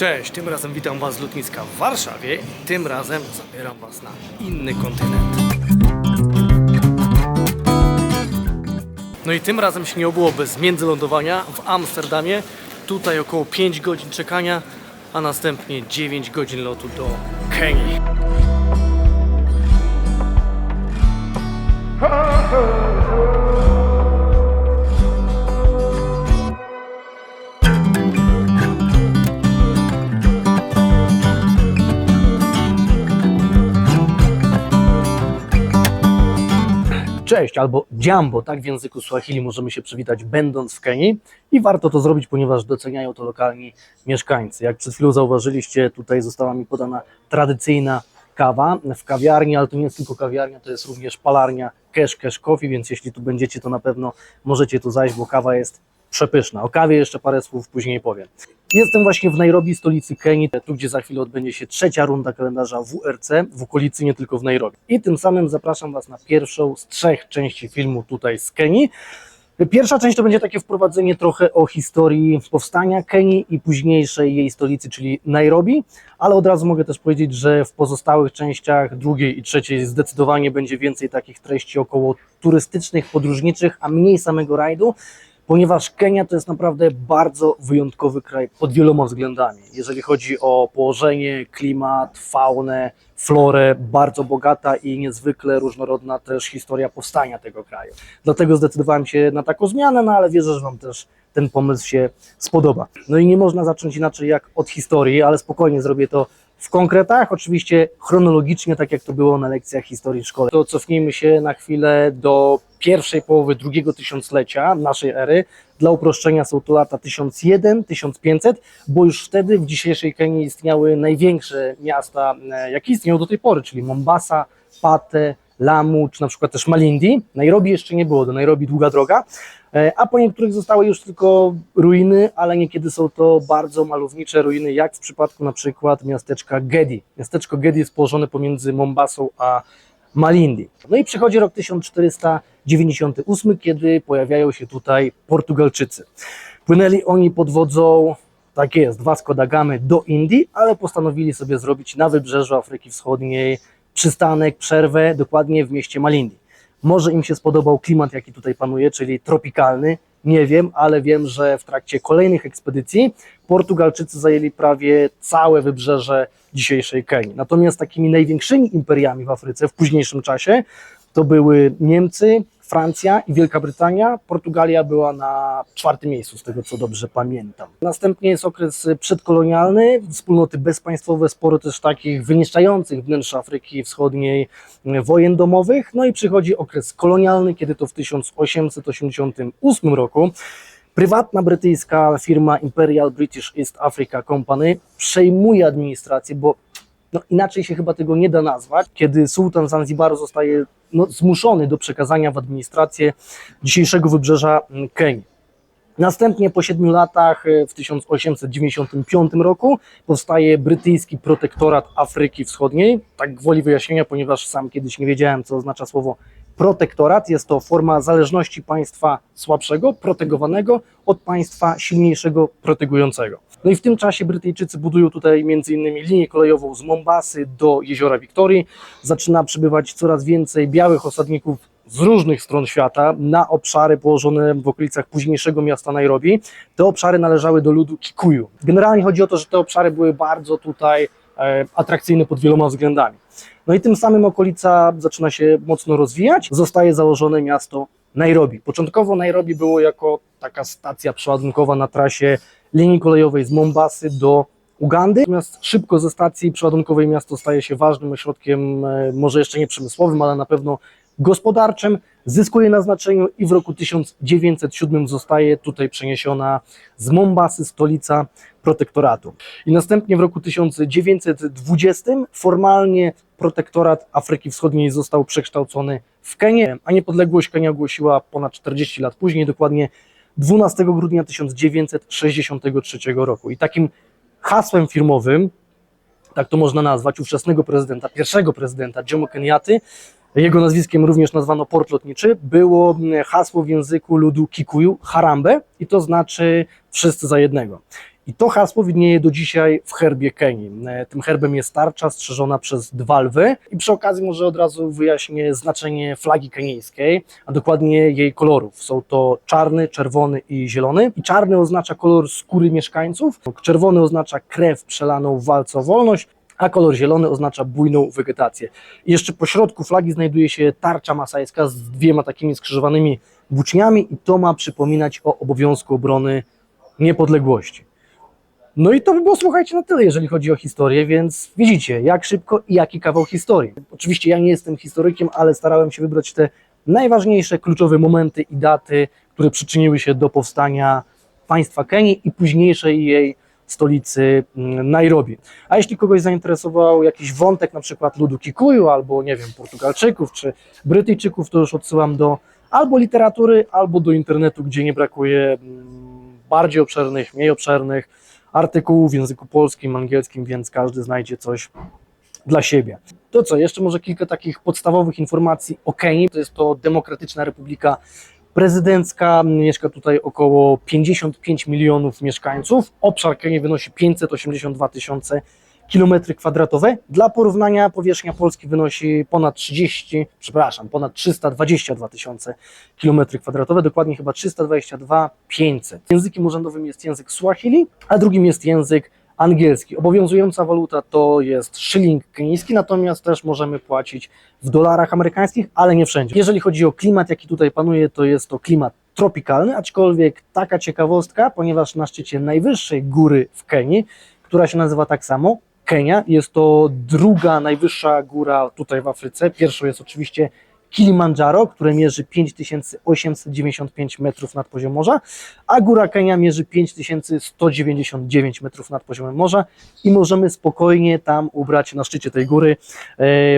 Cześć, tym razem witam Was z lotniska w Warszawie i tym razem zabieram Was na inny kontynent. No i tym razem się nie obyło bez międzylądowania w Amsterdamie. Tutaj około 5 godzin czekania, a następnie 9 godzin lotu do Kenii. Cześć albo Jambo, tak w języku Swahili możemy się przywitać będąc w Kenii i warto to zrobić, ponieważ doceniają to lokalni mieszkańcy. Jak przed chwilą zauważyliście, tutaj została mi podana tradycyjna kawa w kawiarni, ale to nie jest tylko kawiarnia, to jest również palarnia Cash Coffee, więc jeśli tu będziecie, to na pewno możecie tu zajść, bo kawa jest przepyszna. O kawie jeszcze parę słów później powiem. Jestem właśnie w Nairobi, stolicy Kenii, tu gdzie za chwilę odbędzie się trzecia runda kalendarza WRC, w okolicy, nie tylko w Nairobi. I tym samym zapraszam Was na pierwszą z 3 części filmu tutaj z Kenii. Pierwsza część to będzie takie wprowadzenie trochę o historii powstania Kenii i późniejszej jej stolicy, czyli Nairobi, ale od razu mogę też powiedzieć, że w pozostałych częściach drugiej i trzeciej zdecydowanie będzie więcej takich treści około turystycznych, podróżniczych, a mniej samego rajdu, ponieważ Kenia to jest naprawdę bardzo wyjątkowy kraj pod wieloma względami. Jeżeli chodzi o położenie, klimat, faunę, florę, bardzo bogata i niezwykle różnorodna też historia powstania tego kraju. Dlatego zdecydowałem się na taką zmianę, no ale wierzę, że Wam też ten pomysł się spodoba. No i nie można zacząć inaczej jak od historii, ale spokojnie zrobię to w konkretach, oczywiście chronologicznie, tak jak to było na lekcjach historii w szkole. To cofnijmy się na chwilę do pierwszej połowy drugiego tysiąclecia naszej ery. Dla uproszczenia są to lata 1001-1500, bo już wtedy w dzisiejszej Kenii istniały największe miasta, jakie istnieją do tej pory, czyli Mombasa, Pate, Lamu, czy na przykład też Malindi. Nairobi jeszcze nie było, do Nairobi długa droga, a po niektórych zostały już tylko ruiny, ale niekiedy są to bardzo malownicze ruiny, jak w przypadku na przykład miasteczka Gedi. Miasteczko Gedi jest położone pomiędzy Mombasą a Malindi. No i przychodzi rok 1498, kiedy pojawiają się tutaj Portugalczycy. Płynęli oni pod wodzą, tak jest, Vasco da Gamy do Indii, ale postanowili sobie zrobić na wybrzeżu Afryki Wschodniej przystanek, przerwę, dokładnie w mieście Malindi. Może im się spodobał klimat, jaki tutaj panuje, czyli tropikalny, nie wiem, ale wiem, że w trakcie kolejnych ekspedycji Portugalczycy zajęli prawie całe wybrzeże dzisiejszej Kenii. Natomiast takimi największymi imperiami w Afryce w późniejszym czasie to były Niemcy, Francja i Wielka Brytania. Portugalia była na 4. miejscu, z tego co dobrze pamiętam. Następnie jest okres przedkolonialny, wspólnoty bezpaństwowe, sporo też takich wyniszczających wnętrze Afryki Wschodniej wojen domowych. No i przychodzi okres kolonialny, kiedy to w 1888 roku prywatna brytyjska firma Imperial British East Africa Company przejmuje administrację, bo inaczej się chyba tego nie da nazwać, kiedy sułtan Zanzibaru zostaje zmuszony do przekazania w administrację dzisiejszego wybrzeża Kenii. Następnie po 7 latach, w 1895 roku, powstaje brytyjski protektorat Afryki Wschodniej. Tak gwoli wyjaśnienia, ponieważ sam kiedyś nie wiedziałem, co oznacza słowo protektorat. Jest to forma zależności państwa słabszego, protegowanego od państwa silniejszego, protegującego. No i w tym czasie Brytyjczycy budują tutaj m.in. linię kolejową z Mombasy do Jeziora Wiktorii. Zaczyna przybywać coraz więcej białych osadników z różnych stron świata na obszary położone w okolicach późniejszego miasta Nairobi. Te obszary należały do ludu Kikuyu. Generalnie chodzi o to, że te obszary były bardzo tutaj atrakcyjne pod wieloma względami. No i tym samym okolica zaczyna się mocno rozwijać. Zostaje założone miasto Nairobi. Początkowo Nairobi było jako taka stacja przeładunkowa na trasie linii kolejowej z Mombasy do Ugandy. Natomiast szybko ze stacji przeładunkowej miasto staje się ważnym ośrodkiem, może jeszcze nie przemysłowym, ale na pewno gospodarczym, zyskuje na znaczeniu i w roku 1907 zostaje tutaj przeniesiona z Mombasy stolica protektoratu. I następnie w roku 1920 formalnie protektorat Afryki Wschodniej został przekształcony w Kenię, a niepodległość Kenia ogłosiła ponad 40 lat później, dokładnie 12 grudnia 1963 roku. I takim hasłem firmowym, tak to można nazwać, ówczesnego prezydenta, pierwszego prezydenta Jomo Kenyaty, jego nazwiskiem również nazwano port lotniczy, było hasło w języku ludu Kikuyu, Harambe, i to znaczy wszyscy za jednego. I to hasło widnieje do dzisiaj w herbie Kenii. Tym herbem jest tarcza strzeżona przez 2 lwy. I przy okazji może od razu wyjaśnię znaczenie flagi kenijskiej, a dokładnie jej kolorów. Są to czarny, czerwony i zielony. I czarny oznacza kolor skóry mieszkańców, czerwony oznacza krew przelaną w walce o wolność, a kolor zielony oznacza bujną wegetację. I jeszcze po środku flagi znajduje się tarcza masajska z 2 takimi skrzyżowanymi włóczniami i to ma przypominać o obowiązku obrony niepodległości. No i to by było, słuchajcie, na tyle, jeżeli chodzi o historię, więc widzicie, jak szybko i jaki kawał historii. Oczywiście ja nie jestem historykiem, ale starałem się wybrać te najważniejsze, kluczowe momenty i daty, które przyczyniły się do powstania państwa Kenii i późniejszej jej stolicy Nairobi. A jeśli kogoś zainteresował jakiś wątek, na przykład ludu Kikuyu, albo nie wiem, Portugalczyków czy Brytyjczyków, to już odsyłam do albo literatury, albo do internetu, gdzie nie brakuje bardziej obszernych, mniej obszernych artykułów w języku polskim, angielskim, więc każdy znajdzie coś dla siebie. To co, jeszcze może kilka takich podstawowych informacji o Kenii. To jest to demokratyczna republika prezydencka, mieszka tutaj około 55 milionów mieszkańców. Obszar Kenii wynosi 582 tysiące km². Dla porównania powierzchnia Polski wynosi ponad 322 tysiące km², dokładnie chyba 322 500. Językiem urzędowym jest język Swahili, a drugim jest język angielski. Obowiązująca waluta to jest szyling kenijski, natomiast też możemy płacić w dolarach amerykańskich, ale nie wszędzie. Jeżeli chodzi o klimat, jaki tutaj panuje, to jest to klimat tropikalny, aczkolwiek taka ciekawostka, ponieważ na szczycie najwyższej góry w Kenii, która się nazywa tak samo, Kenia, jest to 2. najwyższa góra tutaj w Afryce. Pierwszą jest oczywiście Kilimandżaro, które mierzy 5895 metrów nad poziomem morza, a góra Kenia mierzy 5199 metrów nad poziomem morza i możemy spokojnie tam ubrać na szczycie tej góry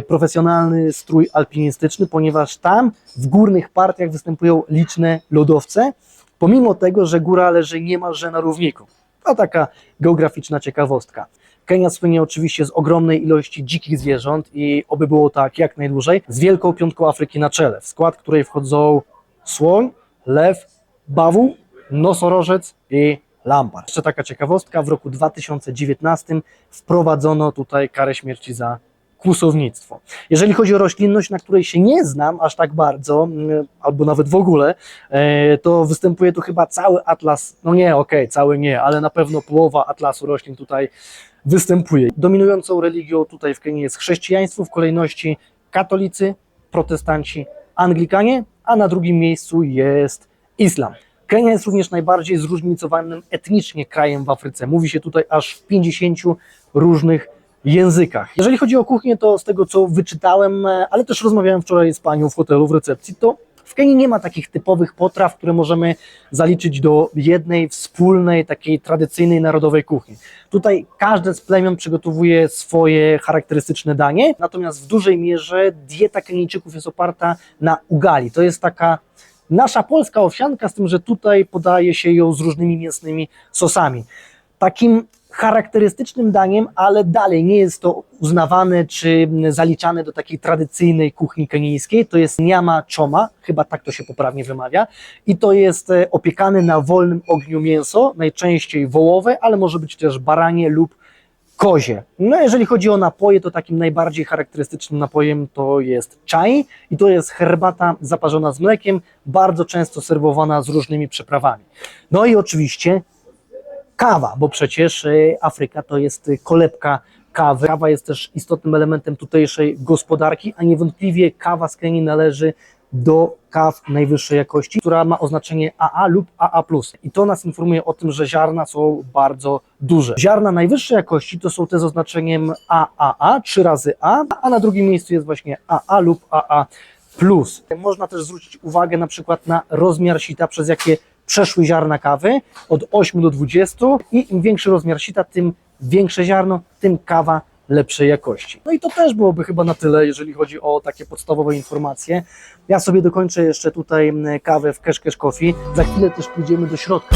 profesjonalny strój alpinistyczny, ponieważ tam w górnych partiach występują liczne lodowce, pomimo tego, że góra leży niemalże na równiku. To taka geograficzna ciekawostka. Kenia słynie oczywiście z ogromnej ilości dzikich zwierząt i oby było tak jak najdłużej, z Wielką Piątką Afryki na czele, w skład której wchodzą słoń, lew, bawół, nosorożec i lampart. Jeszcze taka ciekawostka, w roku 2019 wprowadzono tutaj karę śmierci za kłusownictwo. Jeżeli chodzi o roślinność, na której się nie znam aż tak bardzo, albo nawet w ogóle, to występuje tu chyba cały atlas, no nie, cały nie, ale na pewno połowa atlasu roślin tutaj występuje. Dominującą religią tutaj w Kenii jest chrześcijaństwo, w kolejności katolicy, protestanci, anglikanie, a na drugim miejscu jest islam. Kenia jest również najbardziej zróżnicowanym etnicznie krajem w Afryce. Mówi się tutaj aż w 50 różnych językach. Jeżeli chodzi o kuchnię, to z tego co wyczytałem, ale też rozmawiałem wczoraj z panią w hotelu w recepcji, to w Kenii nie ma takich typowych potraw, które możemy zaliczyć do jednej wspólnej, takiej tradycyjnej narodowej kuchni. Tutaj każde z plemion przygotowuje swoje charakterystyczne danie, natomiast w dużej mierze dieta Kenijczyków jest oparta na ugali. To jest taka nasza polska owsianka, z tym, że tutaj podaje się ją z różnymi mięsnymi sosami. Takim charakterystycznym daniem, ale dalej nie jest to uznawane czy zaliczane do takiej tradycyjnej kuchni kenijskiej, to jest nyama choma, chyba tak to się poprawnie wymawia, i to jest opiekane na wolnym ogniu mięso, najczęściej wołowe, ale może być też baranie lub kozie. No jeżeli chodzi o napoje, to takim najbardziej charakterystycznym napojem to jest chai i to jest herbata zaparzona z mlekiem, bardzo często serwowana z różnymi przyprawami. No i oczywiście kawa, bo przecież Afryka to jest kolebka kawy. Kawa jest też istotnym elementem tutejszej gospodarki, a niewątpliwie kawa z Kenii należy do kaw najwyższej jakości, która ma oznaczenie AA lub AA+. I to nas informuje o tym, że ziarna są bardzo duże. Ziarna najwyższej jakości to są te z oznaczeniem AAA, 3 razy A, a na drugim miejscu jest właśnie AA lub AA+. Można też zwrócić uwagę na przykład na rozmiar sita, przez jakie przeszły ziarna kawy, od 8 do 20 i im większy rozmiar sita, tym większe ziarno, tym kawa lepszej jakości. No i to też byłoby chyba na tyle, jeżeli chodzi o takie podstawowe informacje. Ja sobie dokończę jeszcze tutaj kawę w Cash Cash Coffee. Za chwilę też pójdziemy do środka.